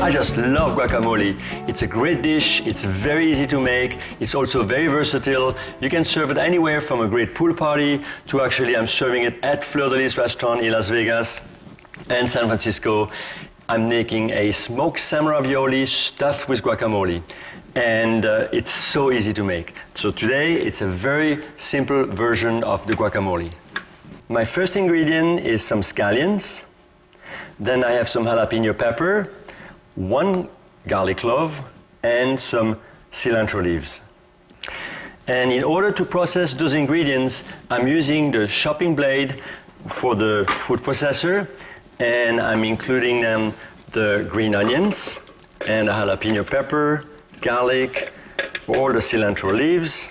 I just love guacamole. It's a great dish, it's very easy to make, it's also very versatile. You can serve it anywhere from a great pool party to actually I'm serving it at Fleur de Lis restaurant in Las Vegas and San Francisco. I'm making a smoked salmon ravioli stuffed with guacamole. And it's so easy to make. So today it's a very simple version of the guacamole. My first ingredient is some scallions. Then I have some jalapeno pepper, 1 garlic clove, and some cilantro leaves. And in order to process those ingredients, I'm using the chopping blade for the food processor, and I'm including them the green onions and the jalapeno pepper, garlic, all the cilantro leaves.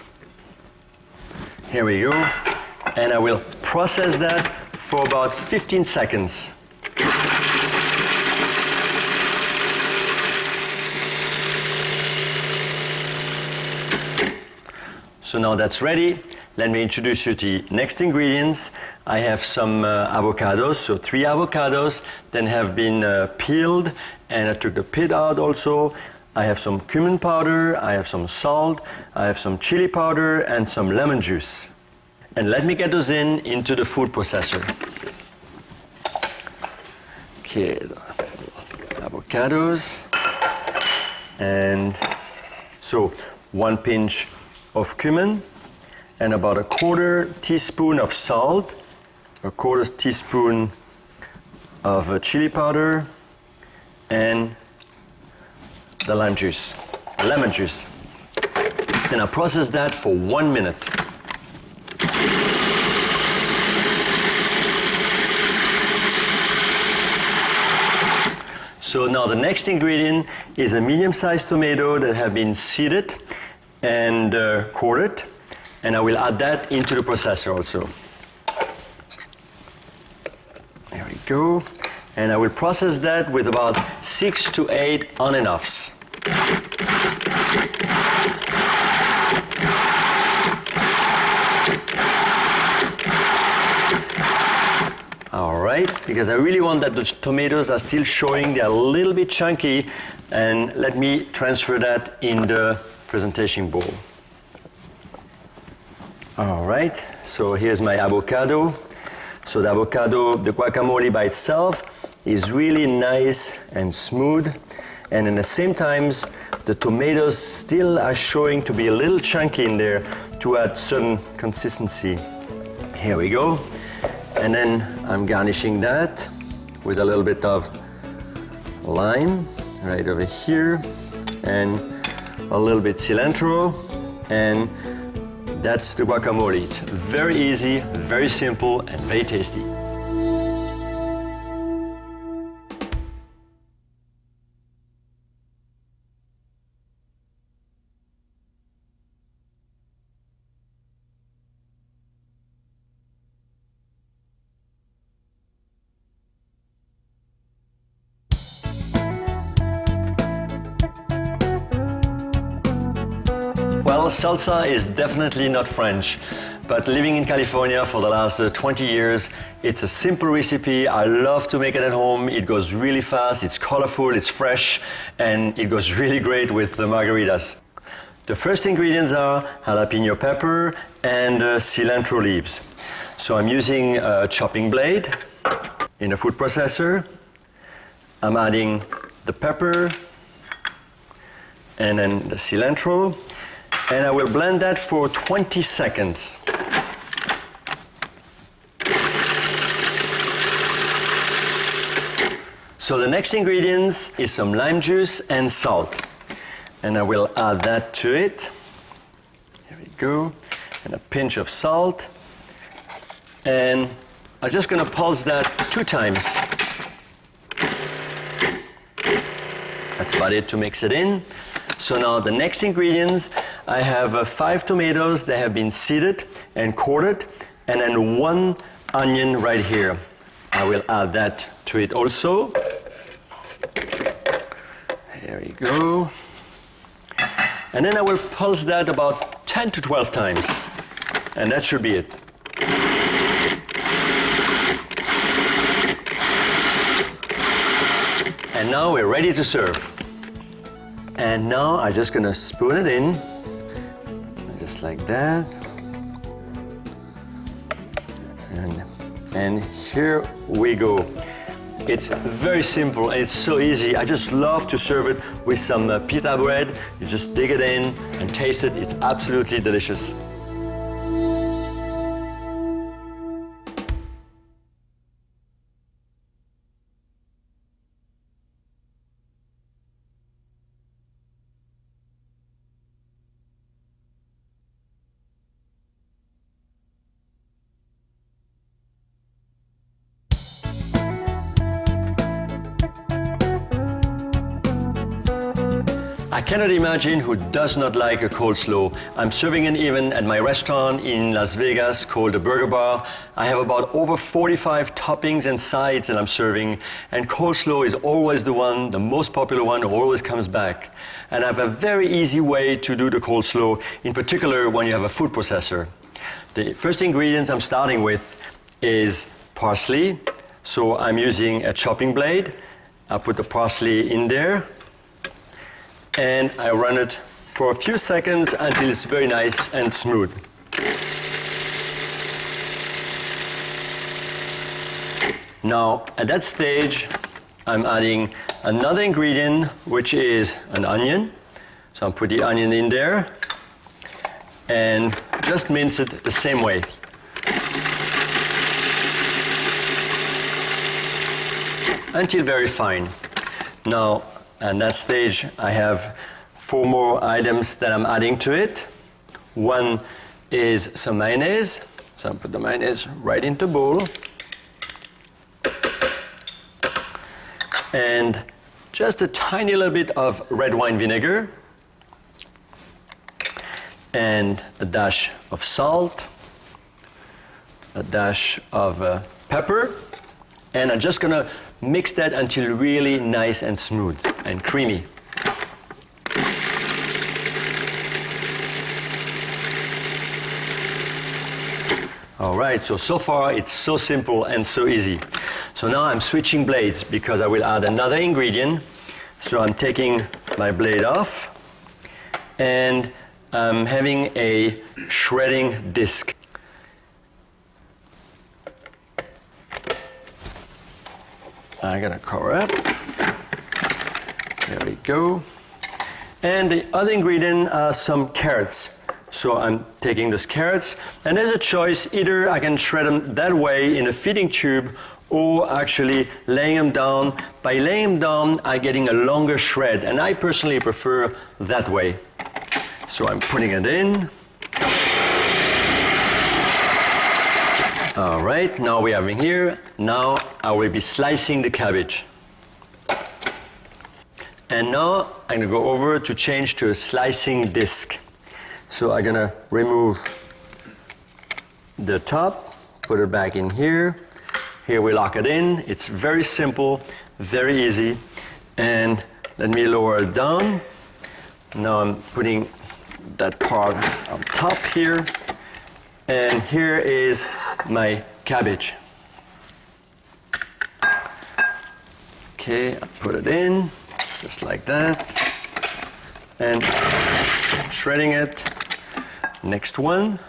Here we go. And I will process that for about 15 seconds. So now that's ready. Let me introduce you to the next ingredients. I have some avocados, so 3 avocados, then have been peeled, and I took the pit out also. I have some cumin powder, I have some salt, I have some chili powder, and some lemon juice. And let me get those into the food processor. Okay, avocados, and so 1 pinch of cumin, and about a 1/4 teaspoon of salt, a 1/4 teaspoon of chili powder, and the lemon juice. And I process that for 1 minute. So now the next ingredient is a medium-sized tomato that have been seeded and quartered, and I will add that into the processor also. There we go. And I will process that with about 6 to 8 on and offs. All right, because I really want that the tomatoes are still showing, they're a little bit chunky, and let me transfer that in the presentation bowl. All right, so here's my avocado. So the avocado, the guacamole by itself is really nice and smooth, and at the same time the tomatoes still are showing to be a little chunky in there to add certain consistency. Here we go. And then I'm garnishing that with a little bit of lime right over here, and a little bit cilantro, and that's the guacamole. It's very easy, very simple, and very tasty. Well, salsa is definitely not French, but living in California for the last 20 years, it's a simple recipe. I love to make it at home. It goes really fast, it's colorful, it's fresh, and it goes really great with the margaritas. The first ingredients are jalapeno pepper and cilantro leaves. So I'm using a chopping blade in a food processor. I'm adding the pepper and then the cilantro. And I will blend that for 20 seconds. So the next ingredients is some lime juice and salt. And I will add that to it. Here we go. And a pinch of salt. And I'm just going to pulse that 2 times. That's about it to mix it in. So now the next ingredients, I have 5 tomatoes that have been seeded and quartered, and then 1 onion right here. I will add that to it also. There we go. And then I will pulse that about 10 to 12 times. And that should be it. And now we're ready to serve. And now I'm just gonna spoon it in, just like that. And here we go. It's very simple and it's so easy. I just love to serve it with some pita bread. You just dig it in and taste it. It's absolutely delicious. I cannot imagine who does not like a coleslaw. I'm serving it even at my restaurant in Las Vegas called the Burger Bar. I have about over 45 toppings and sides that I'm serving, and coleslaw is always the one, the most popular one, who always comes back. And I have a very easy way to do the coleslaw, in particular when you have a food processor. The first ingredient I'm starting with is parsley. So I'm using a chopping blade. I put the parsley in there, and I run it for a few seconds until it's very nice and smooth. Now, at that stage, I'm adding another ingredient, which is an onion. So I'll put the onion in there and just mince it the same way. Until very fine. Now, at that stage, I have 4 more items that I'm adding to it. One is some mayonnaise. So I'll put the mayonnaise right into the bowl. And just a tiny little bit of red wine vinegar. And a dash of salt. A dash of pepper. And I'm just gonna mix that until really nice and smooth and creamy. All right, so far it's so simple and so easy. So now I'm switching blades because I will add another ingredient. So I'm taking my blade off and I'm having a shredding disc. I'm gonna cover up. There we go. And the other ingredient are some carrots. So I'm taking those carrots, and there's a choice. Either I can shred them that way in a feeding tube, or actually laying them down. By laying them down, I'm getting a longer shred, and I personally prefer that way. So I'm putting it in. All right, now we're having here. Now I will be slicing the cabbage. And now I'm gonna go over to change to a slicing disc. So I'm gonna remove the top, put it back in here. Here we lock it in. It's very simple, very easy. And let me lower it down. Now I'm putting that part on top here. And here is my cabbage. Okay, I put it in, just like that. And shredding it. Next one.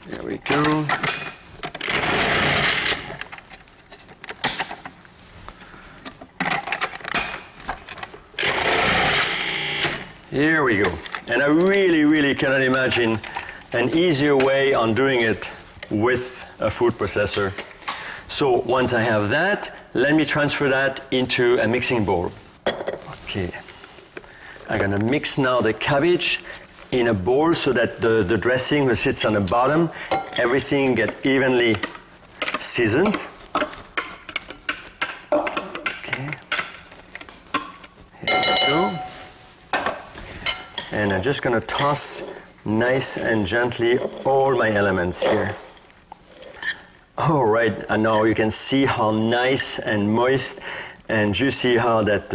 There we go. Here we go. And I really cannot imagine an easier way on doing it with a food processor. So once I have that, let me transfer that into a mixing bowl. Okay. I'm gonna mix now the cabbage in a bowl so that the dressing that sits on the bottom, everything get evenly seasoned. Okay. Here we go. And I'm just gonna toss nice and gently all my elements here. All right, and now you can see how nice and moist and juicy how that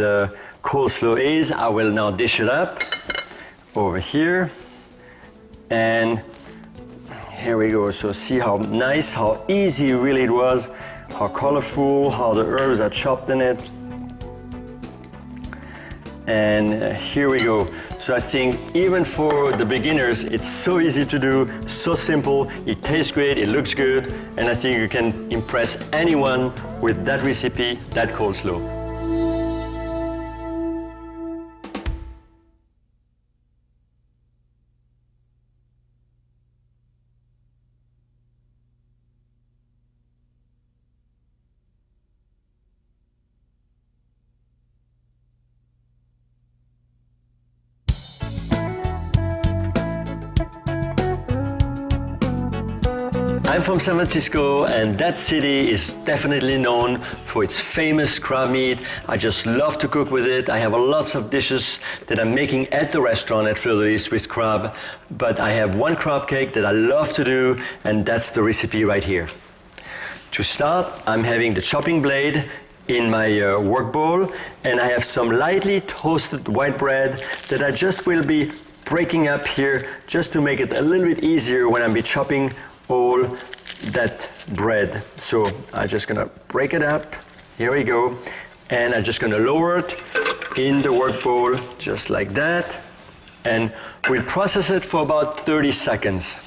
coleslaw is. I will now dish it up over here. And Here we go. So see how nice, how easy really it was, how colorful, how the herbs are chopped in it. And here we go. So I think even for the beginners, it's so easy to do, so simple, it tastes great, it looks good, and I think you can impress anyone with that recipe, that coleslaw. I'm from San Francisco, and that city is definitely known for its famous crab meat. I just love to cook with it. I have lots of dishes that I'm making at the restaurant at Fleur de Lis with crab, but I have one crab cake that I love to do, and that's the recipe right here. To start, I'm having the chopping blade in my work bowl, and I have some lightly toasted white bread that I just will be breaking up here just to make it a little bit easier when I'm chopping all that bread. So I'm just gonna break it up. Here we go. And I'm just gonna lower it in the work bowl just like that. And we'll process it for about 30 seconds.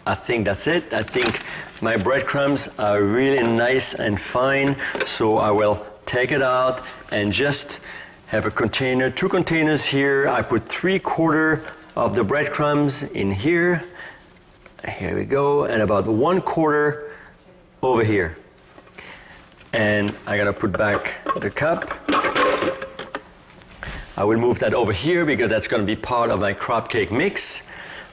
I think that's it. I think my breadcrumbs are really nice and fine. So I will take it out and just have a container, 2 containers here. I put 3/4 of the breadcrumbs in here. Here we go, and about 1/4 over here. And I'm gonna put back the cup. I will move that over here because that's gonna be part of my crab cake mix.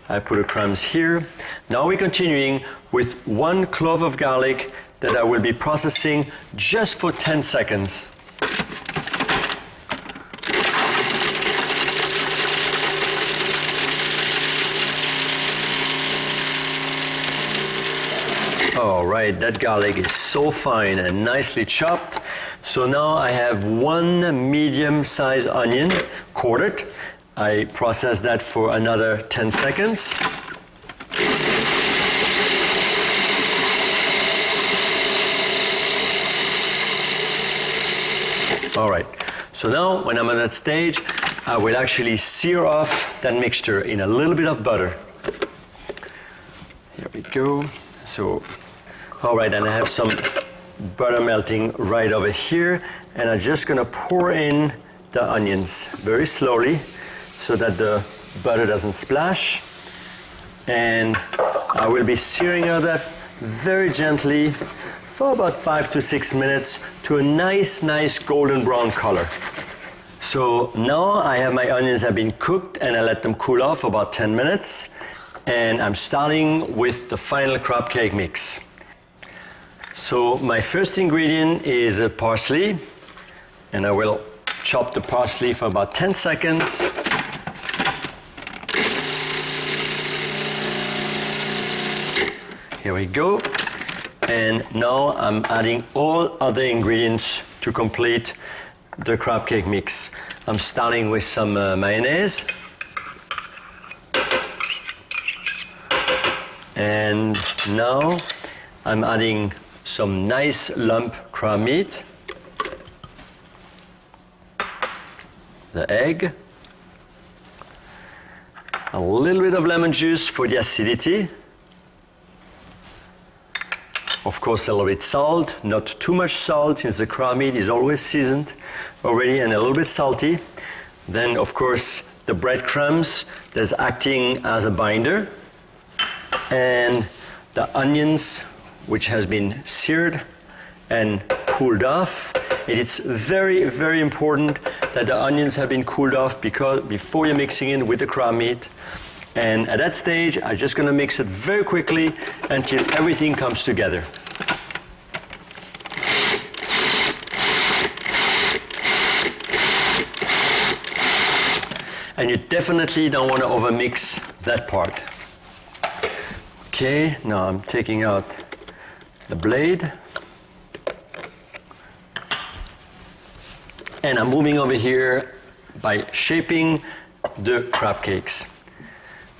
I put the crumbs here. Now we're continuing with 1 clove of garlic that I will be processing just for 10 seconds. All right, that garlic is so fine and nicely chopped. So now I have 1 medium-sized onion, quartered. I process that for another 10 seconds. All right, so now when I'm at that stage, I will actually sear off that mixture in a little bit of butter. Here we go. So, all right, and I have some butter melting right over here, and I'm just gonna pour in the onions very slowly so that the butter doesn't splash. And I will be searing that very gently for about 5 to 6 minutes to a nice golden brown color. So now I have my onions have been cooked, and I let them cool off for about 10 minutes. And I'm starting with the final crab cake mix. So my first ingredient is parsley, and I will chop the parsley for about 10 seconds. Here we go. And now I'm adding all other ingredients to complete the crab cake mix. I'm starting with some mayonnaise. And now I'm adding some nice lump crab meat, the egg, a little bit of lemon juice for the acidity, of course a little bit salt, not too much salt since the crab meat is always seasoned already and a little bit salty. Then of course the breadcrumbs that's acting as a binder, and the onions which has been seared and cooled off. It is very important that the onions have been cooled off because before you're mixing it with the crab meat. And at that stage I'm just going to mix it very quickly until everything comes together. And you definitely don't want to overmix that part. Okay, now I'm taking out the blade. And I'm moving over here by shaping the crab cakes.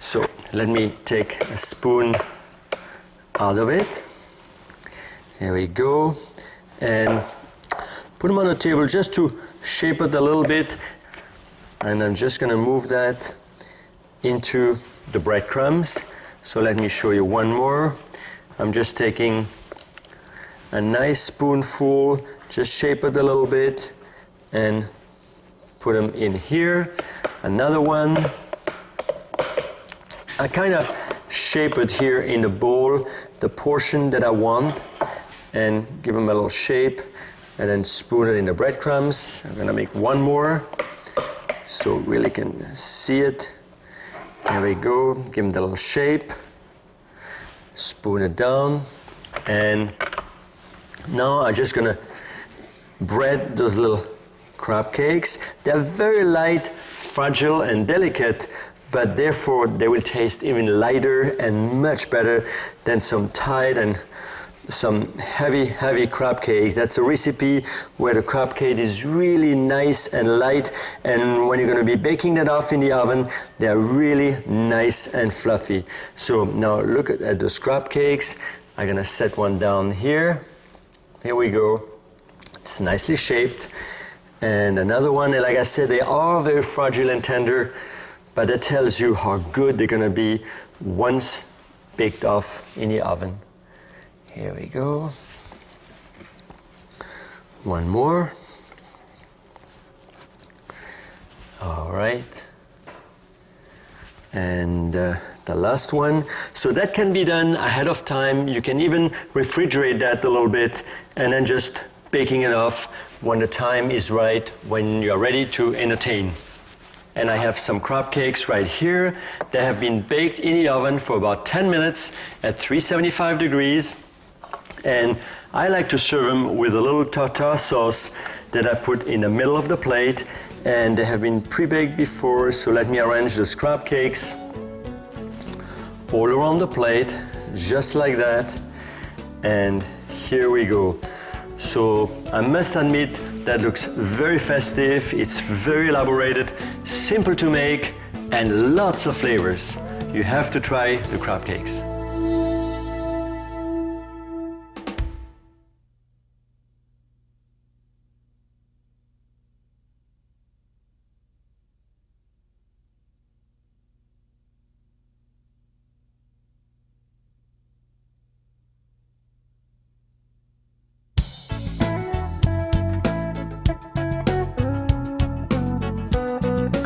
So let me take a spoon out of it. Here we go. And put them on the table just to shape it a little bit. And I'm just going to move that into the breadcrumbs. So let me show you one more. I'm just taking a nice spoonful, just shape it a little bit and put them in here. Another one. I kind of shape it here in the bowl, the portion that I want, and give them a little shape, and then spoon it in the breadcrumbs. I'm gonna make one more so really can see it. There we go, give them the little shape, spoon it down, and now I'm just gonna bread those little crab cakes. They're very light, fragile and delicate, but therefore they will taste even lighter and much better than some tight and some heavy crab cakes. That's a recipe where the crab cake is really nice and light, and when you're going to be baking that off in the oven, they're really nice and fluffy. So now look at those crab cakes. I'm going to set one down here. Here we go. It's nicely shaped. And another one, and like I said, they are very fragile and tender, but that tells you how good they're going to be once baked off in the oven. Here we go. One more. All right. And the last one. So that can be done ahead of time. You can even refrigerate that a little bit and then just baking it off when the time is right, when you're ready to entertain. And I have some crab cakes right here. They have been baked in the oven for about 10 minutes at 375 degrees. And I like to serve them with a little tartar sauce that I put in the middle of the plate. And they have been pre-baked before, so let me arrange those crab cakes all around the plate, just like that. And here we go. So I must admit, that looks very festive, it's very elaborated, simple to make, and lots of flavors. You have to try the crab cakes.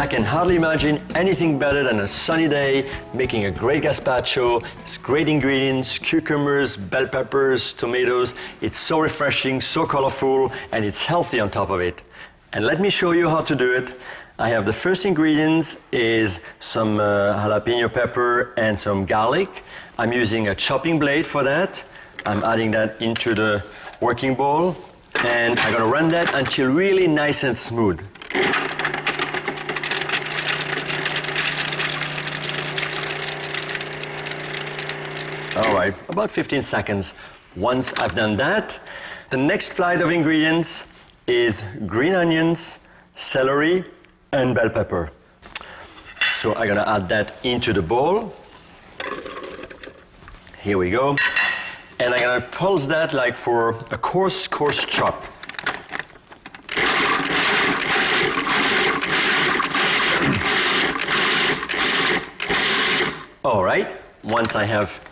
I can hardly imagine anything better than a sunny day making a great gazpacho. It's great ingredients, cucumbers, bell peppers, tomatoes. It's so refreshing, so colorful, and it's healthy on top of it. And let me show you how to do it. I have the first ingredients is some jalapeno pepper and some garlic. I'm using a chopping blade for that. I'm adding that into the working bowl, and I'm gonna run that until really nice and smooth. All right, about 15 seconds. Once I've done that, the next flight of ingredients is green onions, celery, and bell pepper. So I'm gonna add that into the bowl. Here we go. And I'm gonna pulse that like for a coarse chop. All right, once I have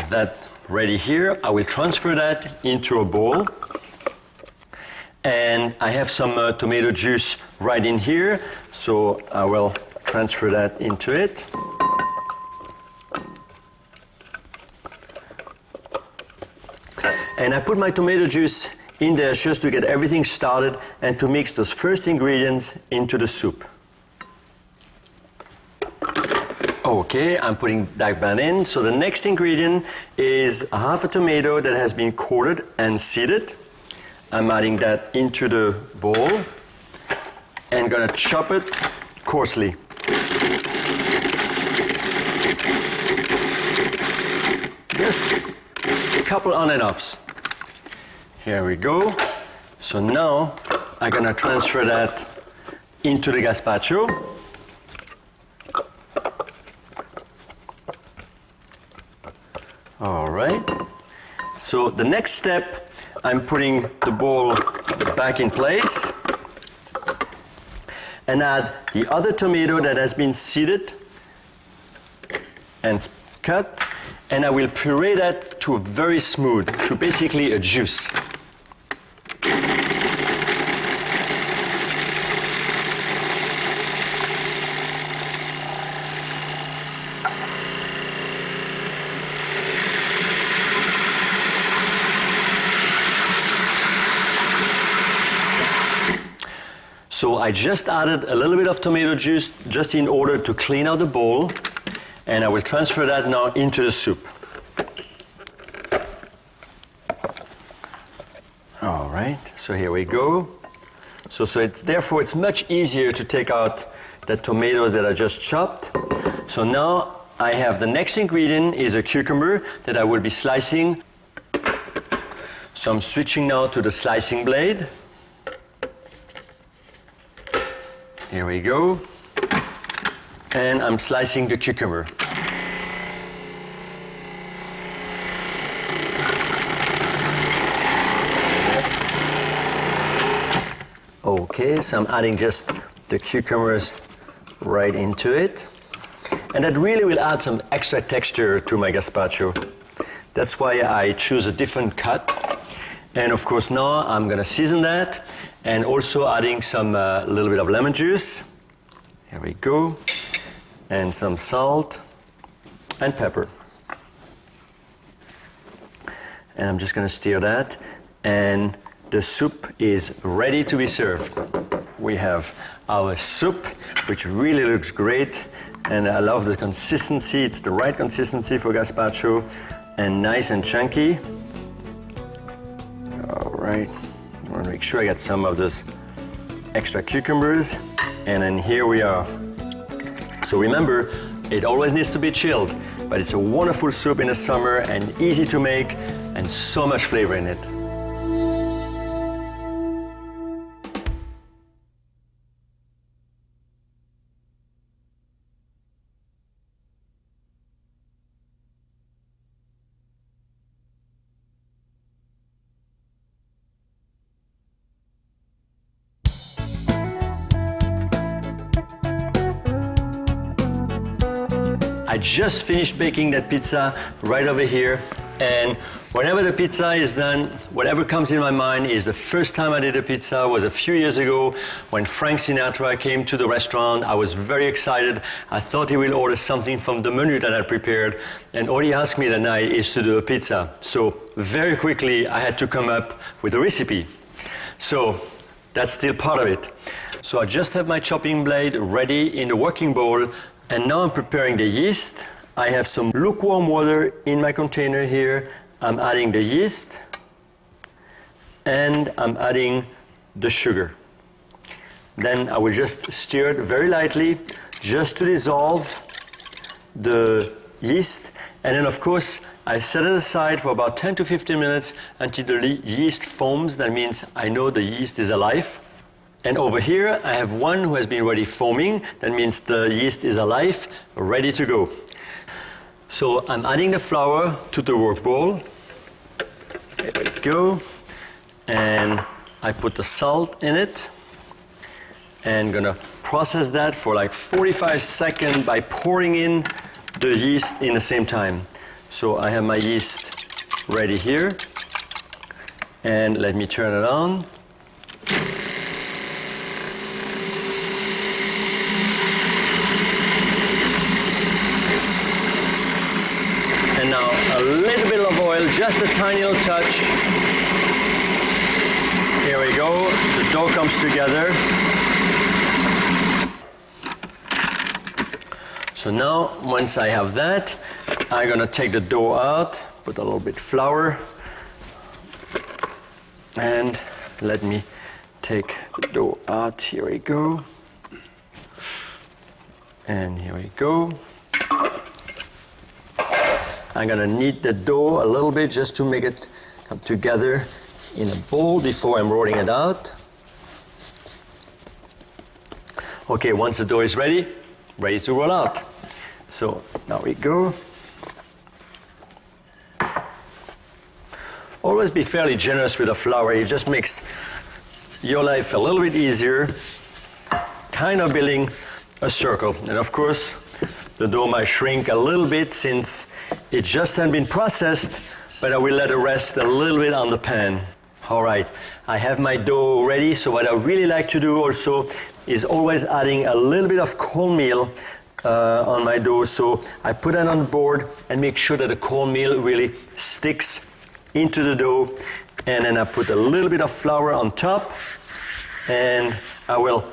that ready here, I will transfer that into a bowl. And I have some tomato juice right in here, so I will transfer that into it. And I put my tomato juice in there just to get everything started and to mix those first ingredients into the soup. Okay, I'm putting that in. So the next ingredient is half a tomato that has been quartered and seeded. I'm adding that into the bowl and gonna chop it coarsely. Just a couple on and offs. Here we go. So now I'm gonna transfer that into the gazpacho. All right. So the next step, I'm putting the bowl back in place and add the other tomato that has been seeded and cut, and I will puree that to very smooth, to basically a juice. So I just added a little bit of tomato juice just in order to clean out the bowl, and I will transfer that now into the soup. All right, so here we go. So therefore it's much easier to take out the tomatoes that I just chopped. So now I have the next ingredient is a cucumber that I will be slicing. So I'm switching now to the slicing blade. Here we go. And I'm slicing the cucumber. Okay, so I'm adding just the cucumbers right into it. And that really will add some extra texture to my gazpacho. That's why I choose a different cut. And of course now I'm gonna season that, and also adding some little bit of lemon juice. Here we go. And some salt and pepper. And I'm just gonna stir that, and the soup is ready to be served. We have our soup, which really looks great, and I love the consistency. It's the right consistency for gazpacho, and nice and chunky. All right, I want to make sure I get some of those extra cucumbers, and then here we are. So remember, it always needs to be chilled, but it's a wonderful soup in the summer and easy to make, and so much flavor in it. I just finished baking that pizza right over here, and whenever the pizza is done, whatever comes in my mind is the first time I did a pizza was a few years ago when Frank Sinatra came to the restaurant. I was very excited. I thought he will order something from the menu that I prepared, and all he asked me that night is to do a pizza. So very quickly I had to come up with a recipe. So that's still part of it. So I just have my chopping blade ready in the working bowl. And now I'm preparing the yeast. I have some lukewarm water in my container here. I'm adding the yeast, and I'm adding the sugar. Then I will just stir it very lightly, just to dissolve the yeast. And then of course, I set it aside for about 10 to 15 minutes until the yeast foams. That means I know the yeast is alive. And over here, I have one who has been already foaming. That means the yeast is alive, ready to go. So I'm adding the flour to the work bowl. There we go. And I put the salt in it. And gonna process that for like 45 seconds by pouring in the yeast in the same time. So I have my yeast ready here. And let me turn it on. And now a little bit of oil, just a tiny little touch. Here we go, the dough comes together. So now, once I have that, I'm gonna take the dough out, put a little bit flour, and let me take the dough out. Here we go. And here we go. I'm gonna knead the dough a little bit just to make it come together in a bowl before I'm rolling it out. Okay, once the dough is ready to roll out. So now we go. Always be fairly generous with the flour. It just makes your life a little bit easier, kind of building a circle. And of course, the dough might shrink a little bit since it just hasn't been processed, but I will let it rest a little bit on the pan. All right, I have my dough ready, so what I really like to do also is always adding a little bit of cornmeal on my dough. So I put that on the board and make sure that the cornmeal really sticks into the dough, and then I put a little bit of flour on top, and I will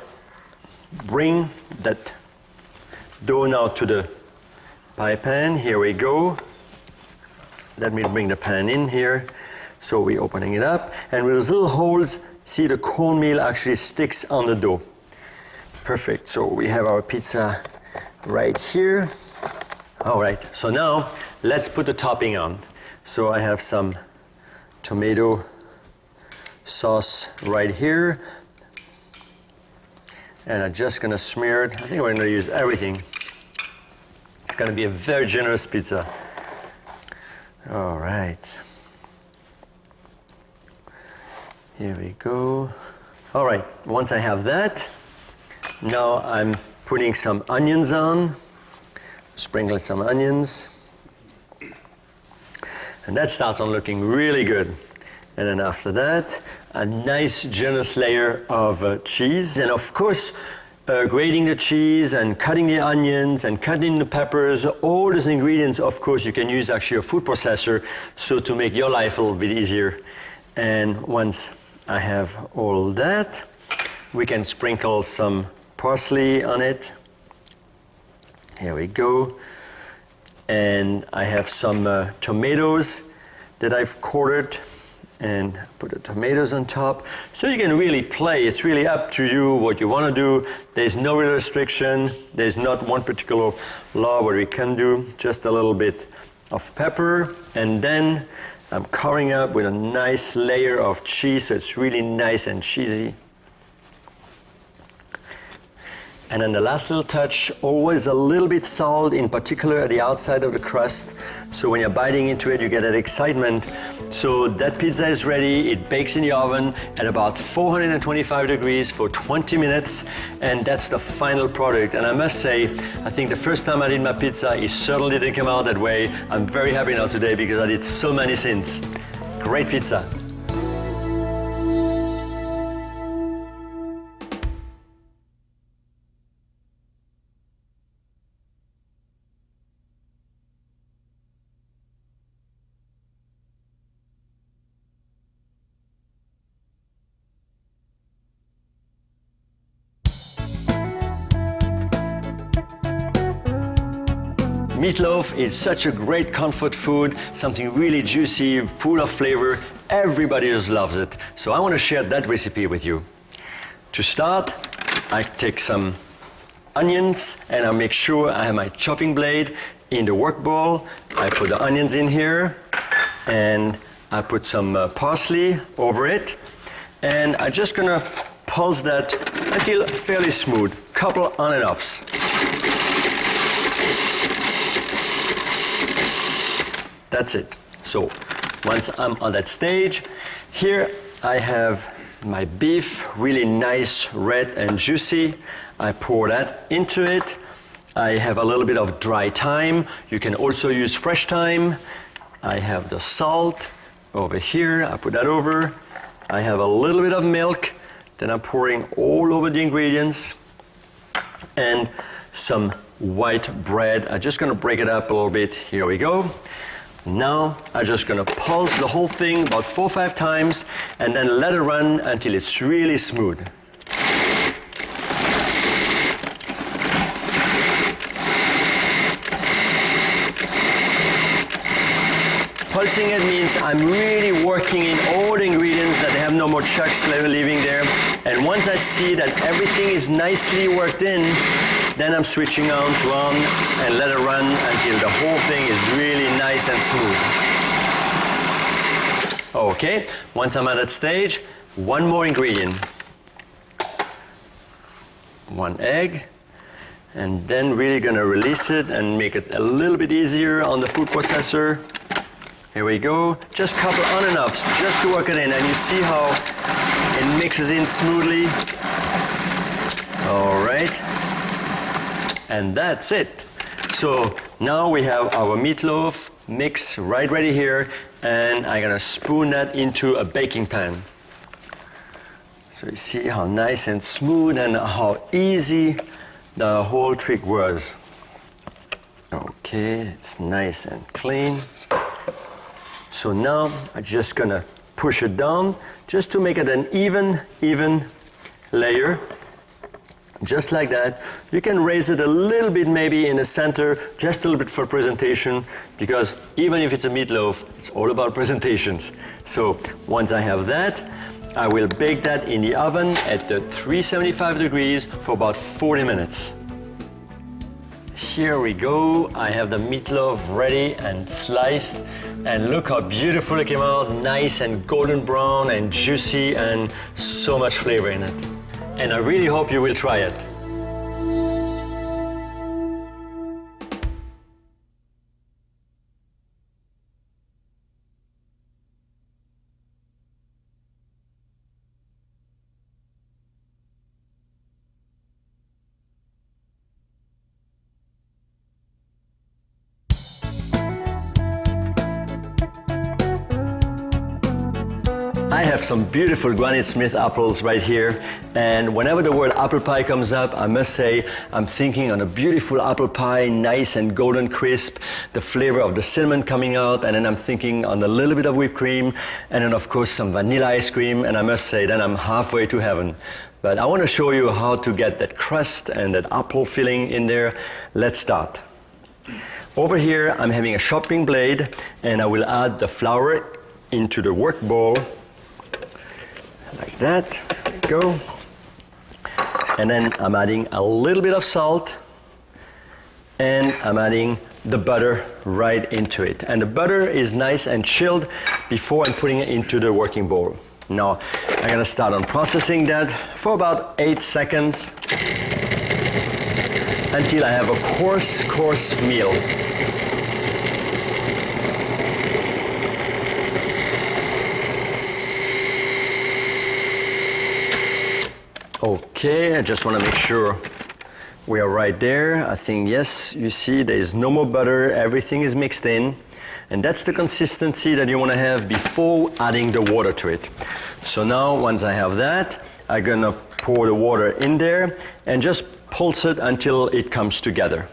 bring that dough now to the pie pan. Here we go. Let me bring the pan in here. So we're opening it up, and with those little holes, see the cornmeal actually sticks on the dough. Perfect. So we have our pizza right here. All right, so now let's put the topping on. So I have some tomato sauce right here, and I'm just gonna smear it. I think we're gonna use everything. It's gonna be a very generous pizza. All right. Here we go. All right, once I have that, now I'm putting some onions on, sprinkling some onions, and that starts on looking really good. And then after that, a nice generous layer of cheese, and of course, grating the cheese and cutting the onions and cutting the peppers, all those ingredients, of course, you can use actually a food processor, so to make your life a little bit easier. And once I have all that, we can sprinkle some parsley on it. Here we go. And I have some tomatoes that I've quartered, and put the tomatoes on top. So you can really play. It's really up to you what you want to do. There's no real restriction. There's not one particular law what we can do. Just a little bit of pepper, and then I'm covering up with a nice layer of cheese, so it's really nice and cheesy. And then the last little touch, always a little bit salt, in particular at the outside of the crust. So when you're biting into it, you get that excitement. So that pizza is ready. It bakes in the oven at about 425 degrees for 20 minutes. And that's the final product. And I must say, I think the first time I did my pizza, it certainly didn't come out that way. I'm very happy now today because I did so many since. Great pizza. Meatloaf is such a great comfort food, something really juicy, full of flavor. Everybody just loves it. So I want to share that recipe with you. To start, I take some onions, and I make sure I have my chopping blade in the work bowl. I put the onions in here, and I put some parsley over it. And I'm just gonna pulse that until fairly smooth, couple on and offs. That's it. So once I'm on that stage, here I have my beef, really nice, red and juicy. I pour that into it. I have a little bit of dry thyme. You can also use fresh thyme. I have the salt over here. I put that over. I have a little bit of milk. Then I'm pouring all over the ingredients. And some white bread. I'm just gonna break it up a little bit. Here we go. Now I'm just gonna pulse the whole thing about 4 or 5 times, and then let it run until it's really smooth. Pulsing it means I'm really working in all the ingredients, that they have no more chunks leaving there. And once I see that everything is nicely worked in, then I'm switching on and let it run until the whole thing is really nice and smooth. Okay, once I'm at that stage, one more ingredient. 1 egg, and then really gonna release it and make it a little bit easier on the food processor. Here we go. Just couple on and off, just to work it in, and you see how it mixes in smoothly. All right, and that's it. So now we have our meatloaf mix right ready here, and I'm gonna spoon that into a baking pan. So you see how nice and smooth and how easy the whole trick was. Okay, it's nice and clean. So now I'm just gonna push it down just to make it an even layer. Just like that. You can raise it a little bit maybe in the center, just a little bit for presentation, because even if it's a meatloaf, it's all about presentations. So once I have that, I will bake that in the oven at the 375 degrees for about 40 minutes. Here we go. I have the meatloaf ready and sliced, and look how beautiful it came out, nice and golden brown and juicy and so much flavor in it. And I really hope you will try it. I have some beautiful Granny Smith apples right here, and whenever the word apple pie comes up, I must say I'm thinking on a beautiful apple pie, nice and golden crisp, the flavor of the cinnamon coming out, and then I'm thinking on a little bit of whipped cream, and then of course some vanilla ice cream, and I must say then I'm halfway to heaven. But I want to show you how to get that crust and that apple filling in there. Let's start. Over here I'm having a chopping blade, and I will add the flour into the work bowl. Like that, there we go. And then I'm adding a little bit of salt, and I'm adding the butter right into it. And the butter is nice and chilled before I'm putting it into the working bowl. Now, I'm gonna start on processing that for about 8 seconds until I have a coarse meal. Okay, I just want to make sure we are right there. I think, yes, you see there's no more butter, everything is mixed in, and that's the consistency that you want to have before adding the water to it. So now, once I have that, I'm gonna pour the water in there and just pulse it until it comes together.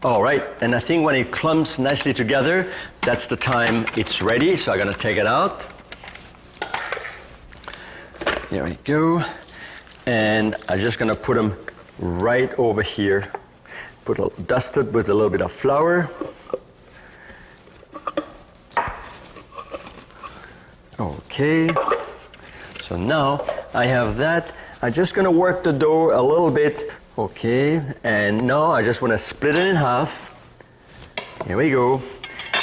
All right, and I think when it clumps nicely together, that's the time it's ready. So I'm gonna take it out. There we go. And I'm just gonna put them right over here. Dust it with a little bit of flour. Okay, so now I have that. I'm just gonna work the dough a little bit. Okay, and now I just want to split it in half. Here we go.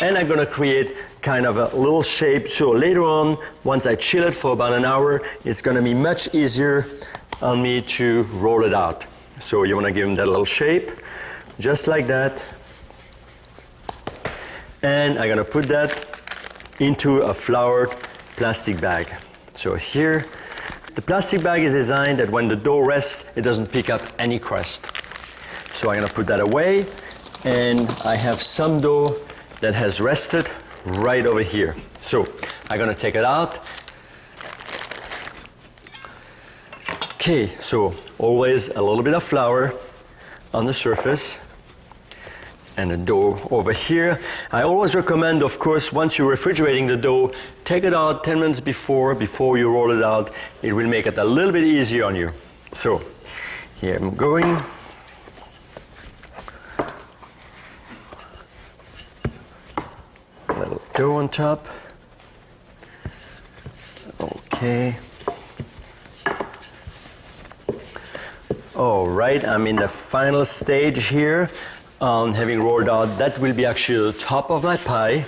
And I'm going to create kind of a little shape, so later on, once I chill it for about an hour, it's going to be much easier on me to roll it out. So you want to give them that little shape, just like that. And I'm going to put that into a floured plastic bag. So here, the plastic bag is designed that when the dough rests, it doesn't pick up any crust. So I'm gonna put that away, and I have some dough that has rested right over here. So I'm gonna take it out. Okay, so always a little bit of flour on the surface. And the dough over here. I always recommend, of course, once you're refrigerating the dough, take it out 10 minutes before you roll it out. It will make it a little bit easier on you. So, here I'm going. A little dough on top. Okay. All right, I'm in the final stage here on having rolled out. That will be actually the top of my pie.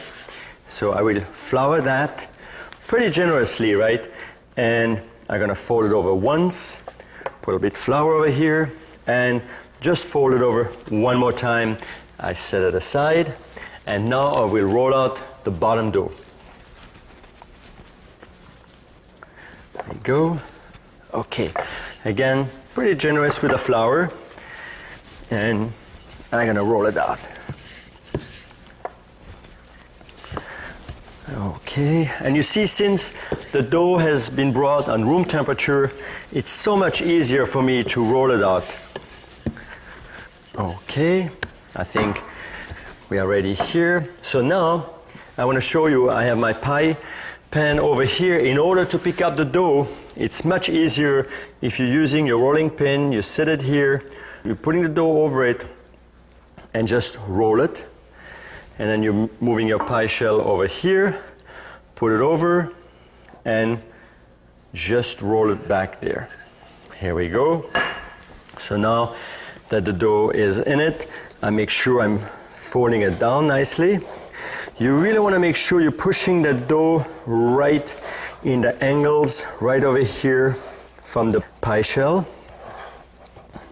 So I will flour that pretty generously, right? And I'm gonna fold it over once, put a bit flour over here, and just fold it over one more time. I set it aside, and now I will roll out the bottom dough. There we go. Okay, again, pretty generous with the flour, and I'm gonna roll it out. Okay, and you see, since the dough has been brought on room temperature, it's so much easier for me to roll it out. Okay, I think we are ready here. So now I want to show you, I have my pie pan over here. In order to pick up the dough, it's much easier if you're using your rolling pin. You set it here, you're putting the dough over it, and just roll it. And then you're moving your pie shell over here, put it over, and just roll it back there. Here we go. So now that the dough is in it, I make sure I'm folding it down nicely. You really want to make sure you're pushing the dough right in the angles, right over here from the pie shell.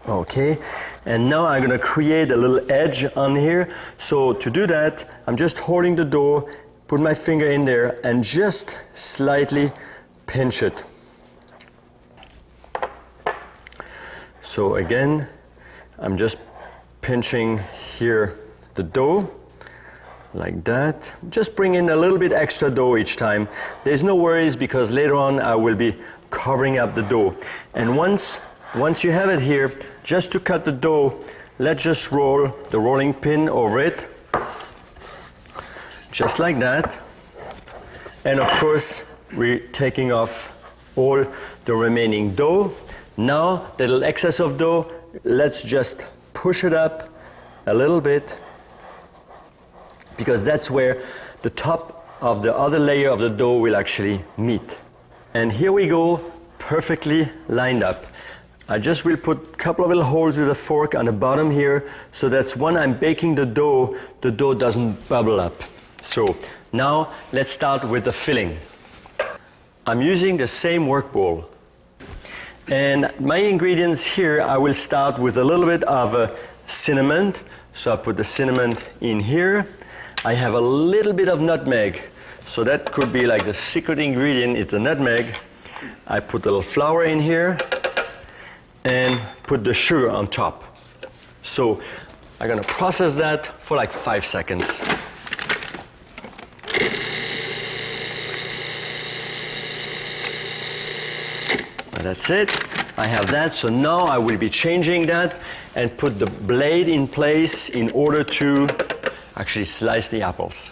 Okay, and now I'm going to create a little edge on here. So to do that, I'm just holding the dough, put my finger in there, and just slightly pinch it. So again, I'm just pinching here the dough, like that. Just bring in a little bit extra dough each time. There's no worries, because later on I will be covering up the dough. And once you have it here, just to cut the dough, let's just roll the rolling pin over it, just like that. And of course, we're taking off all the remaining dough. Now, the little excess of dough, let's just push it up a little bit, because that's where the top of the other layer of the dough will actually meet. And here we go, perfectly lined up. I just will put a couple of little holes with a fork on the bottom here, so that's when I'm baking the dough doesn't bubble up. So now let's start with the filling. I'm using the same work bowl. And my ingredients here, I will start with a little bit of cinnamon. So I put the cinnamon in here. I have a little bit of nutmeg. So that could be like the secret ingredient, it's a nutmeg. I put a little flour in here and put the sugar on top. So I'm gonna process that for like 5 seconds. That's it. I have that. So now I will be changing that and put the blade in place in order to actually slice the apples.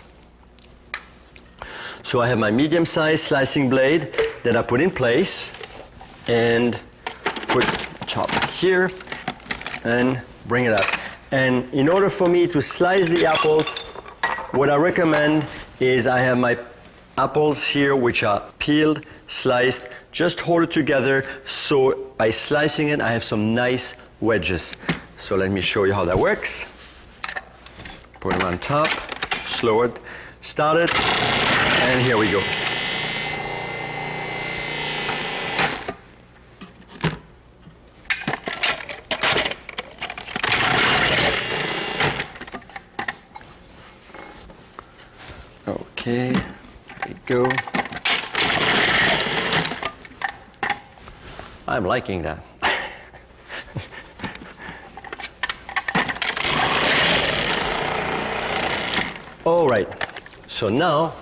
So I have my medium-sized slicing blade that I put in place and put top here and bring it up. And in order for me to slice the apples, what I recommend is I have my apples here which are peeled, sliced. Just hold it together, so by slicing it I have some nice wedges. So let me show you how that works. Put them on top, slow it, start it, and here we go. Okay, there we go. I'm liking that. All right, so now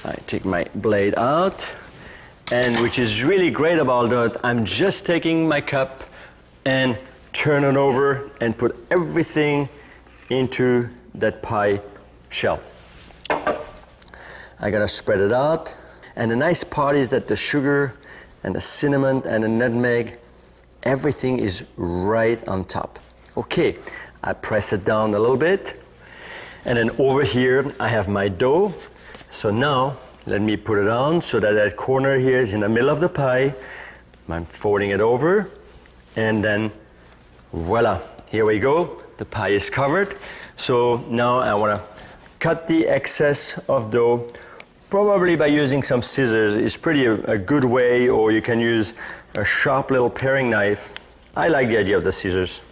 I take my blade out, and which is really great about that, I'm just taking my cup and turn it over and put everything into that pie shell. I gotta spread it out, and the nice part is that the sugar and the cinnamon and the nutmeg, everything is right on top. Okay, I press it down a little bit, and then over here I have my dough. So now let me put it on so that that corner here is in the middle of the pie. I'm folding it over, And then voila, here we go. The pie is covered. So now I want to cut the excess of dough, probably by using some scissors. It's pretty a good way, or you can use a sharp little paring knife. I like the idea of the scissors.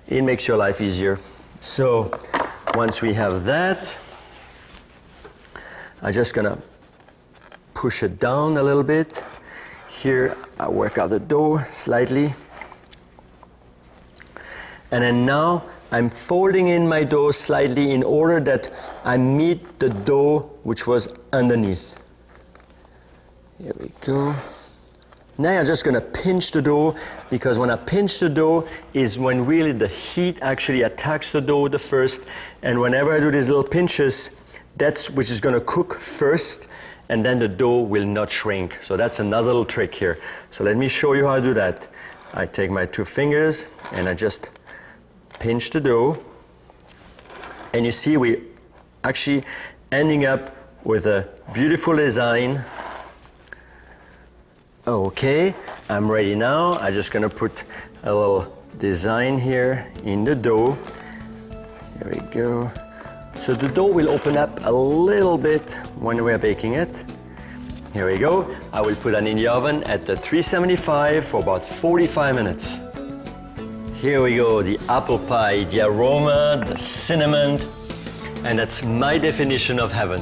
It makes your life easier. So once we have that, I'm just gonna push it down a little bit. Here I work out the dough slightly. And then now I'm folding in my dough slightly in order that I meet the dough which was underneath. Here we go. Now I'm just gonna pinch the dough, because when I pinch the dough is when really the heat actually attacks the dough the first, and whenever I do these little pinches, that's which is gonna cook first, and then the dough will not shrink. So that's another little trick here. So let me show you how to do that. I take my 2 fingers and I just pinch the dough, and you see we actually ending up with a beautiful design. Okay, I'm ready now. I'm just gonna put a little design here in the dough. There we go. So the dough will open up a little bit when we're baking it. Here we go. I will put it in the oven at the 375 for about 45 minutes. Here we go, the apple pie, the aroma, the cinnamon, and that's my definition of heaven.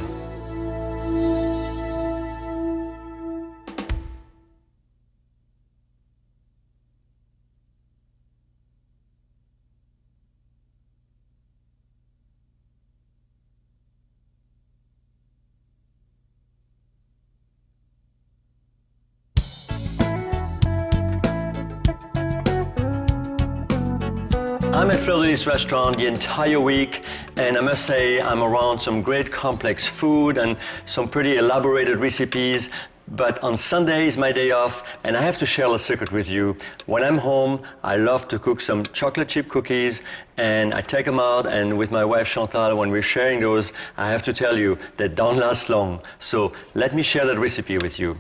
I'm at Fleur de Lis restaurant the entire week, and I must say I'm around some great complex food and some pretty elaborated recipes. But on Sunday is my day off, and I have to share a secret with you. When I'm home, I love to cook some chocolate chip cookies, and I take them out, and with my wife Chantal, when we're sharing those, I have to tell you, they don't last long. So let me share that recipe with you.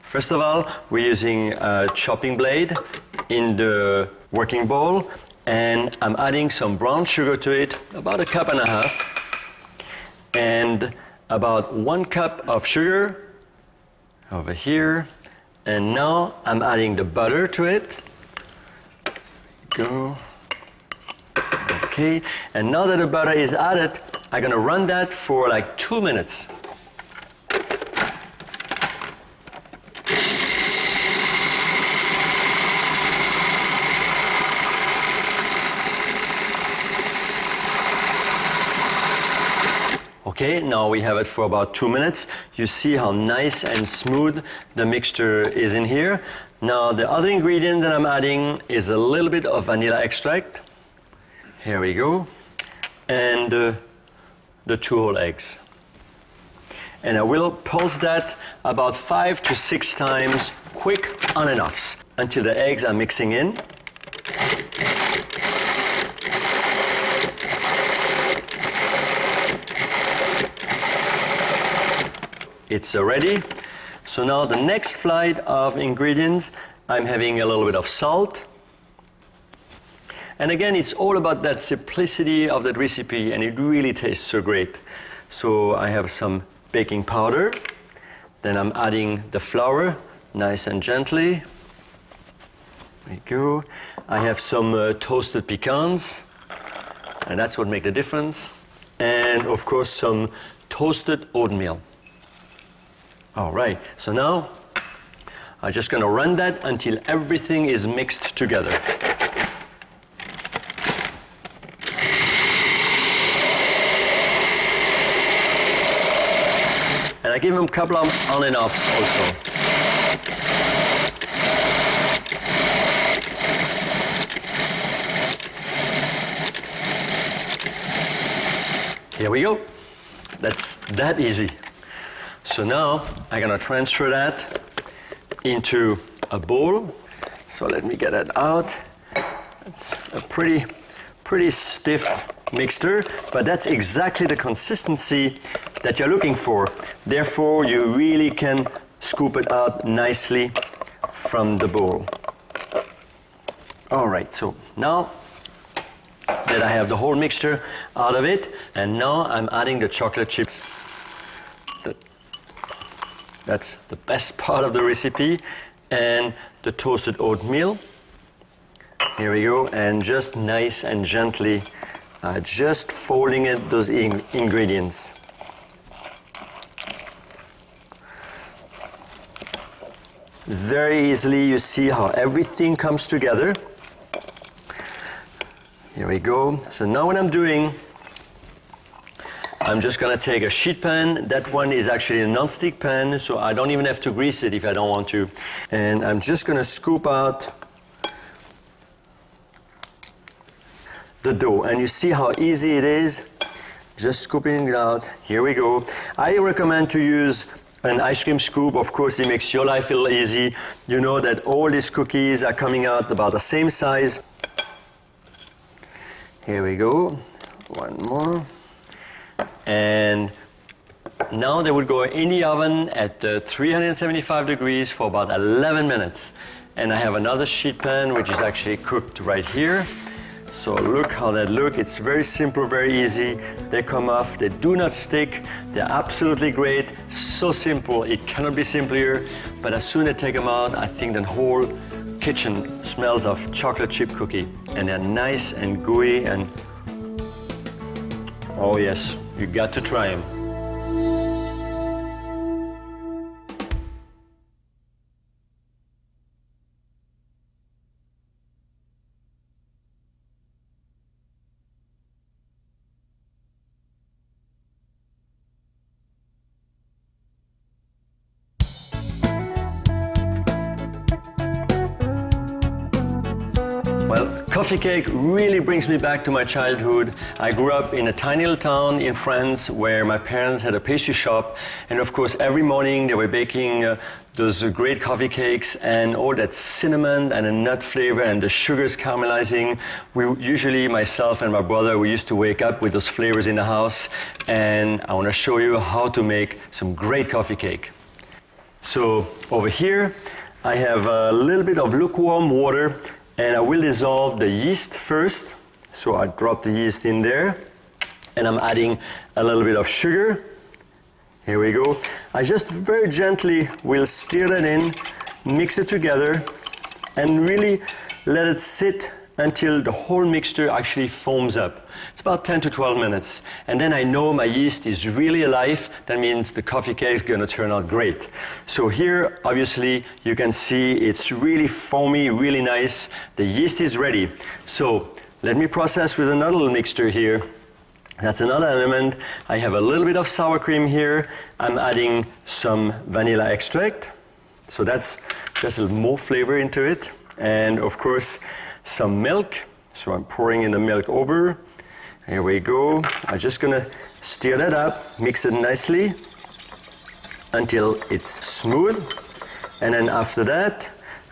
First of all, we're using a chopping blade in the working bowl, and I'm adding some brown sugar to it, about 1.5 cups, and about 1 cup of sugar over here. And now I'm adding the butter to it. Go. Okay, and now that the butter is added, I'm gonna run that for like 2 minutes. Okay, now we have it for about 2 minutes. You see how nice and smooth the mixture is in here. Now the other ingredient that I'm adding is a little bit of vanilla extract. Here we go. And the 2 whole eggs. And I will pulse that about 5 to 6 times, quick on and offs, until the eggs are mixing in. It's ready. So now the next flight of ingredients, I'm having a little bit of salt. And again, it's all about that simplicity of that recipe, and it really tastes so great. So I have some baking powder. Then I'm adding the flour, nice and gently. There we go. I have some toasted pecans, and that's what makes the difference. And of course, some toasted oatmeal. All right, so now I'm just gonna run that until everything is mixed together. And I give them a couple of on and offs also. Here we go. That's that easy. So now I'm gonna transfer that into a bowl. So let me get it out. It's a pretty stiff mixture, but that's exactly the consistency that you're looking for. Therefore, you really can scoop it out nicely from the bowl. All right, so now that I have the whole mixture out of it, and now I'm adding the chocolate chips. That's the best part of the recipe, and the toasted oatmeal. Here we go, and just nice and gently, just folding it, those ingredients. Very easily, you see how everything comes together. Here we go. So now what I'm doing, I'm just gonna take a sheet pan. That one is actually a non-stick pan, so I don't even have to grease it if I don't want to. And I'm just gonna scoop out the dough. And you see how easy it is? Just scooping it out. Here we go. I recommend to use an ice cream scoop. Of course, it makes your life a little easy. You know that all these cookies are coming out about the same size. Here we go. One more. And now they would go in the oven at 375 degrees for about 11 minutes. And I have another sheet pan which is actually cooked right here. So look how that looks. It's very simple, very easy. They come off, they do not stick. They're absolutely great. So simple, it cannot be simpler. But as soon as I take them out, I think the whole kitchen smells of chocolate chip cookie. And they're nice and gooey and oh yes, you got to try them. Well, coffee cake really brings me back to my childhood. I grew up in a tiny little town in France where my parents had a pastry shop, and of course every morning they were baking those great coffee cakes, and all that cinnamon and the nut flavor and the sugars caramelizing. Usually myself and my brother, we used to wake up with those flavors in the house, and I want to show you how to make some great coffee cake. So over here I have a little bit of lukewarm water, and I will dissolve the yeast first. So I drop the yeast in there, and I'm adding a little bit of sugar. Here we go. I just very gently will stir that in, mix it together, and really let it sit until the whole mixture actually foams up. It's about 10 to 12 minutes. And then I know my yeast is really alive. That means the coffee cake is gonna turn out great. So here, obviously, you can see it's really foamy, really nice. The yeast is ready. So let me process with another little mixture here. That's another element. I have a little bit of sour cream here. I'm adding some vanilla extract. So that's just a little more flavor into it. And of course, some milk. So I'm pouring in the milk over. Here we go. I'm just gonna stir that up, mix it nicely until it's smooth. And then after that,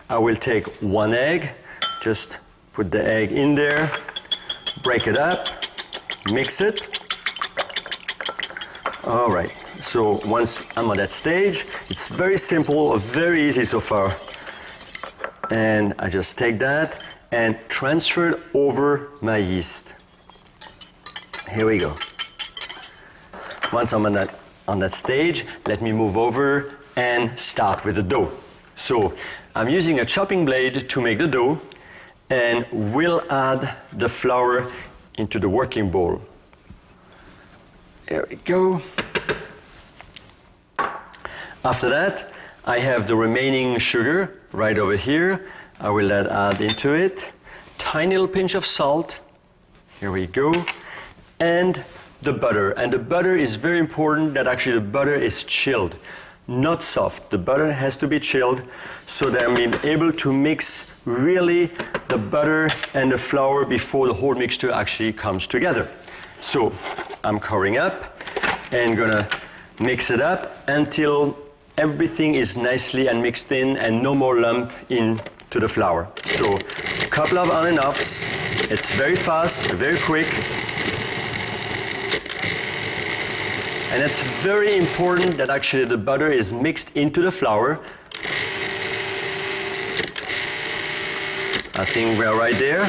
I will take one egg, just put the egg in there, break it up, mix it. All right, so once I'm at that stage, it's very simple, very easy so far. And I just take that and transfer it over my yeast. Here we go. Once I'm on that stage, let me move over and start with the dough. So I'm using a chopping blade to make the dough, and we'll add the flour into the working bowl. There we go. After that, I have the remaining sugar right over here. I will add into it. Tiny little pinch of salt. Here we go. And the butter. And the butter is very important that actually the butter is chilled, not soft. The butter has to be chilled so that I'm able to mix really the butter and the flour before the whole mixture actually comes together. So I'm covering up and gonna mix it up until everything is nicely and mixed in and no more lump into the flour. So a couple of on and offs. It's very fast, very quick. And it's very important that actually the butter is mixed into the flour. I think we are right there.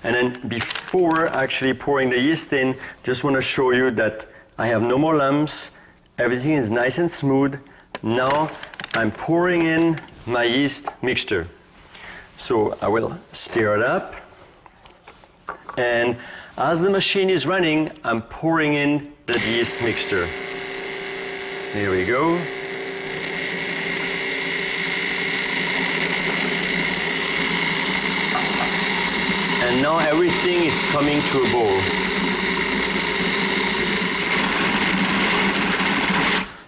And then before actually pouring the yeast in, just want to show you that I have no more lumps. Everything is nice and smooth. Now I'm pouring in my yeast mixture. So I will stir it up. And as the machine is running, I'm pouring in the yeast mixture. Here we go. And now everything is coming to a boil.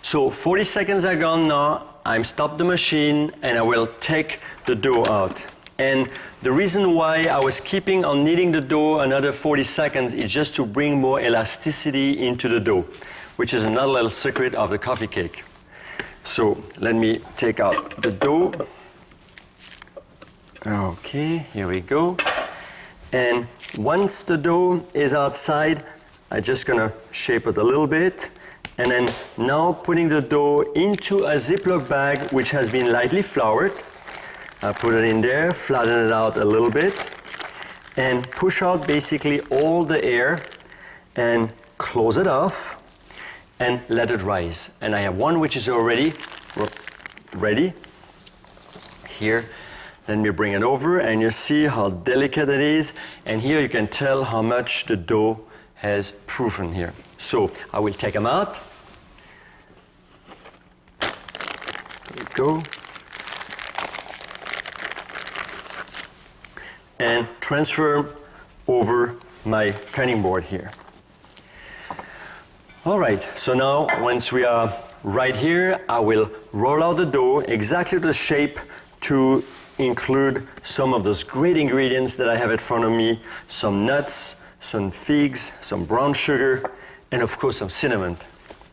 So 40 seconds are gone now. I'm stopped the machine and I will take the dough out. And the reason why I was keeping on kneading the dough another 40 seconds is just to bring more elasticity into the dough, which is another little secret of the coffee cake. So let me take out the dough. Okay, here we go. And once the dough is outside, I'm just gonna shape it a little bit. And then now putting the dough into a Ziploc bag which has been lightly floured. I put it in there, flatten it out a little bit, and push out basically all the air and close it off and let it rise. And I have one which is already ready. Here, let me bring it over and you see how delicate it is. And here you can tell how much the dough has proofed here. So I will take them out. There we go. And transfer over my cutting board here. All right, so now once we are right here, I will roll out the dough exactly the shape to include some of those great ingredients that I have in front of me, some nuts, some figs, some brown sugar, and of course some cinnamon.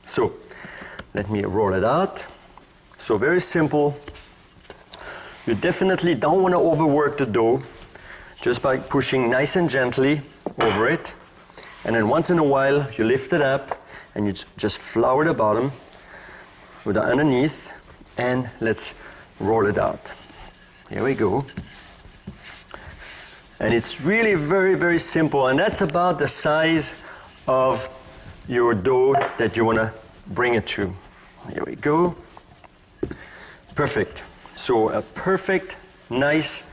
So let me roll it out. So very simple. You definitely don't want to overwork the dough, just by pushing nice and gently over it. And then once in a while, you lift it up and you just flour the bottom with the underneath, and let's roll it out. Here we go. And it's really very, very simple, and that's about the size of your dough that you want to bring it to. Here we go. Perfect. So a perfect, nice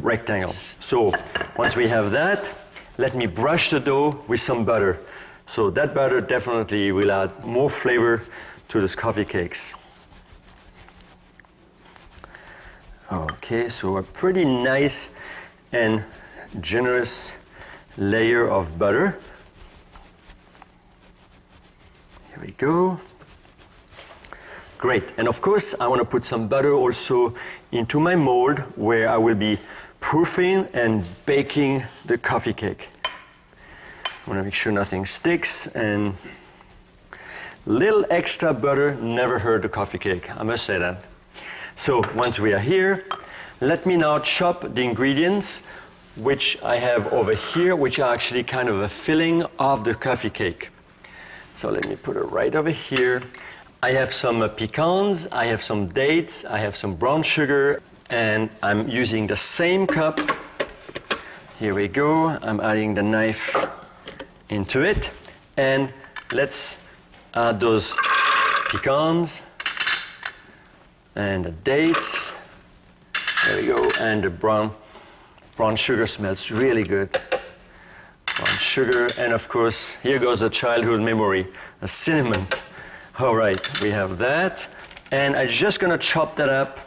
rectangle. So once we have that, let me brush the dough with some butter. So that butter definitely will add more flavor to these coffee cakes. Okay, so a pretty nice and generous layer of butter. Here we go. Great, and of course I want to put some butter also into my mold where I will be proofing and baking the coffee cake. I want to make sure nothing sticks, and little extra butter never hurt the coffee cake, I must say that. So once we are here, let me now chop the ingredients which I have over here, which are actually kind of a filling of the coffee cake. So let me put it right over here. I have some pecans, I have some dates, I have some brown sugar, and I'm using the same cup. Here we go. I'm adding the knife into it, and let's add those pecans and the dates. There we go, and the brown sugar smells really good. Brown sugar, and of course, here goes a childhood memory, a cinnamon. All right, we have that, and I'm just gonna chop that up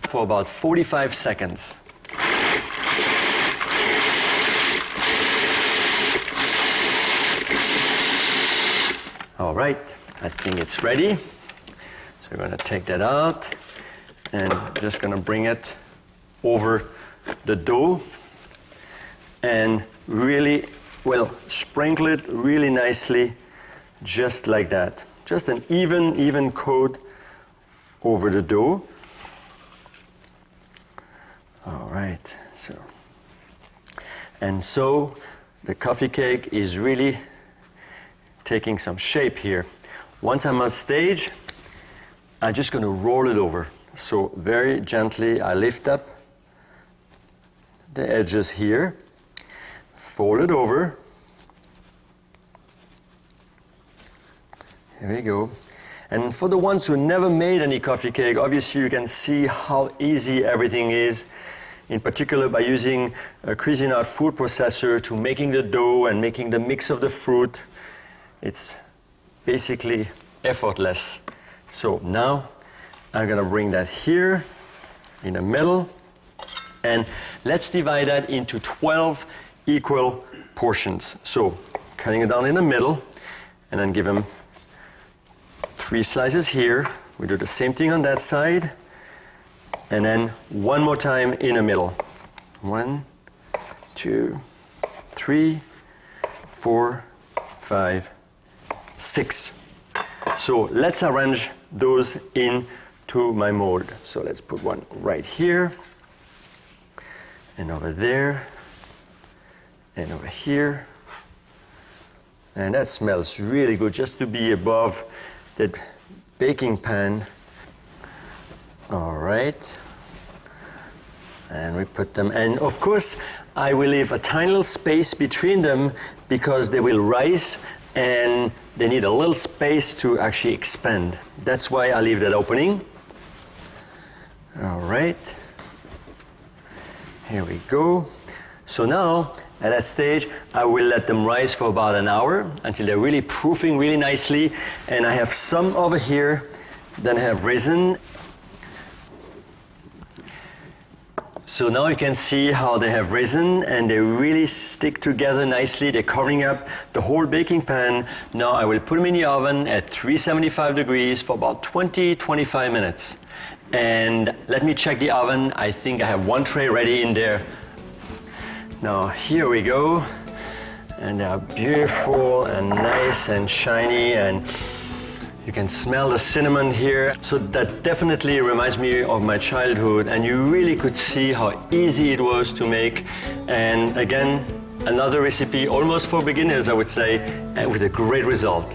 for about 45 seconds. All right, I think it's ready. So we're gonna take that out and just gonna bring it over the dough and really, well, sprinkle it really nicely, just like that. Just an even coat over the dough. All right, so the coffee cake is really taking some shape here. Once I'm on stage, I'm just going to roll it over. So very gently I lift up the edges here, fold it over. Here we go. And for the ones who never made any coffee cake, obviously you can see how easy everything is, in particular by using a Cuisinart food processor to making the dough and making the mix of the fruit. It's basically effortless. So now I'm gonna bring that here in the middle, and let's divide that into 12 equal portions. So cutting it down in the middle, and then give them 3 slices here. We do the same thing on that side, and then one more time in the middle. 1, 2, 3, 4, 5, 6. So let's arrange those into my mold. So let's put one right here, and over there, and over here. And that smells really good, just to be above that baking pan. All right. And we put them, and of course, I will leave a tiny little space between them because they will rise and they need a little space to actually expand. That's why I leave that opening. All right. Here we go. So now, at that stage, I will let them rise for about an hour until they're really proofing really nicely. And I have some over here that have risen. So now you can see how they have risen and they really stick together nicely. They're covering up the whole baking pan. Now I will put them in the oven at 375 degrees for about 20-25 minutes. And let me check the oven. I think I have one tray ready in there. Now here we go, and they are beautiful and nice and shiny, and you can smell the cinnamon here. So that definitely reminds me of my childhood, and you really could see how easy it was to make. And again, another recipe almost for beginners, I would say, and with a great result.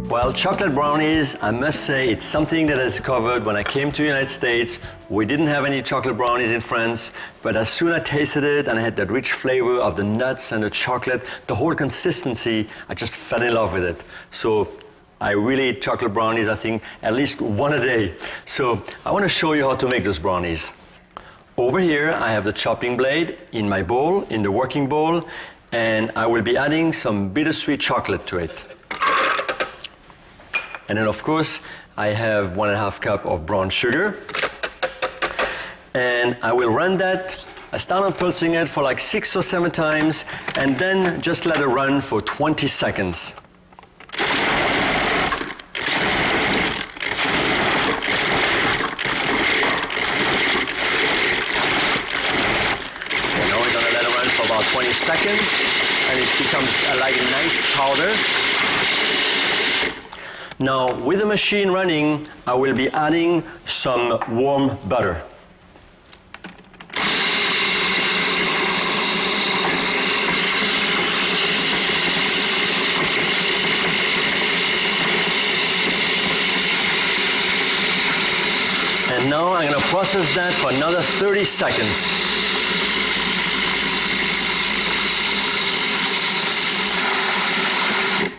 Well, chocolate brownies, I must say, it's something that I discovered when I came to the United States. We didn't have any chocolate brownies in France, but as soon as I tasted it and I had that rich flavor of the nuts and the chocolate, the whole consistency, I just fell in love with it. So I really eat chocolate brownies, I think, at least one a day. So I want to show you how to make those brownies. Over here, I have the chopping blade in my bowl, in the working bowl, and I will be adding some bittersweet chocolate to it. And then of course, I have 1.5 cups of brown sugar. And I will run that. I start on pulsing it for like 6 or 7 times, and then just let it run for 20 seconds. And now we're gonna let it run for about 20 seconds, and it becomes like a nice powder. Now, with the machine running, I will be adding some warm butter. And now I'm going to process that for another 30 seconds.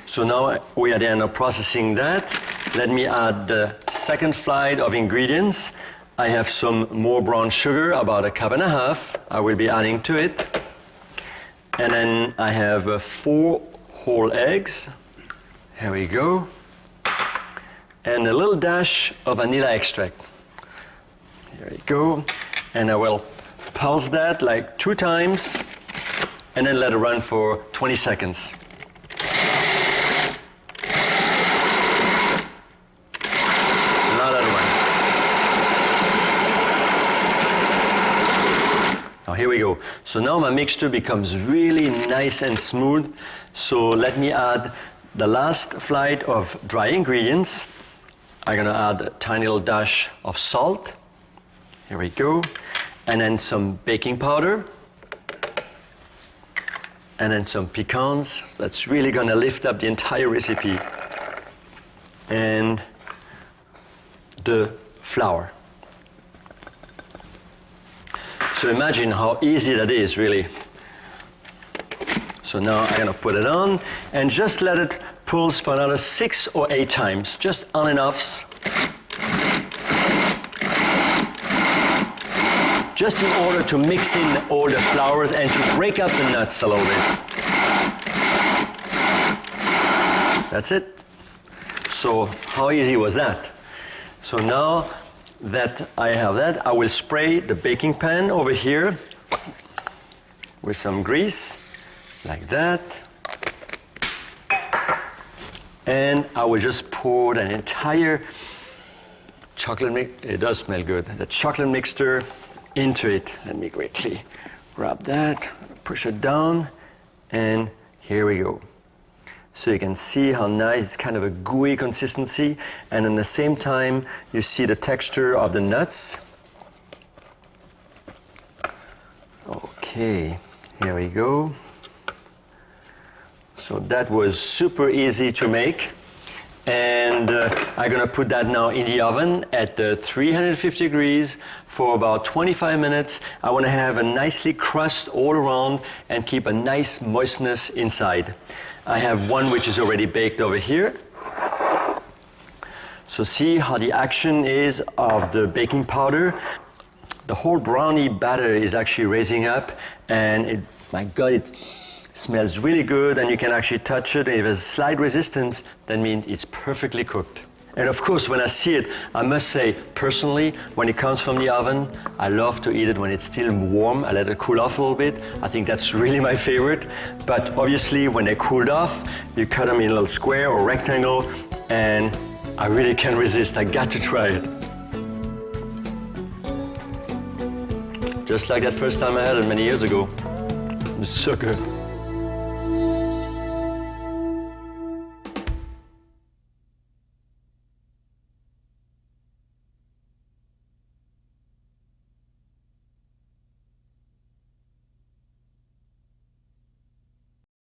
So now we are at the end of processing that. Let me add the second flight of ingredients. I have some more brown sugar, about 1.5 cups. I will be adding to it. And then I have 4 whole eggs. Here we go. And a little dash of vanilla extract. Here we go. And I will pulse that like 2 times and then let it run for 20 seconds. Here here we go. So now my mixture becomes really nice and smooth. So let me add the last flight of dry ingredients. I'm gonna add a tiny little dash of salt. Here we go. And then some baking powder. And then some pecans. That's really gonna lift up the entire recipe. And the flour. So imagine how easy that is, really. So now I'm gonna put it on and just let it pulse for another 6 or 8 times, just on and offs. Just in order to mix in all the flours and to break up the nuts a little bit. That's it. So how easy was that? So now that I have that, I will spray the baking pan over here with some grease, like that. And I will just pour an entire chocolate mix, it does smell good, the chocolate mixture into it. Let me quickly grab that, push it down, and here we go. So you can see how nice, it's kind of a gooey consistency, and at the same time you see the texture of the nuts. Okay, here we go. So that was super easy to make, and I'm gonna put that now in the oven at 350 degrees for about 25 minutes. I wanna have a nicely crust all around and keep a nice moistness inside. I have one which is already baked over here. So see how the action is of the baking powder. The whole brownie batter is actually raising up, and my God, it smells really good, and you can actually touch it. If there's slight resistance, that means it's perfectly cooked. And of course, when I see it, I must say, personally, when it comes from the oven, I love to eat it when it's still warm. I let it cool off a little bit. I think that's really my favorite. But obviously, when they cooled off, you cut them in a little square or rectangle, and I really can't resist. I got to try it. Just like that first time I had it many years ago. It was so good.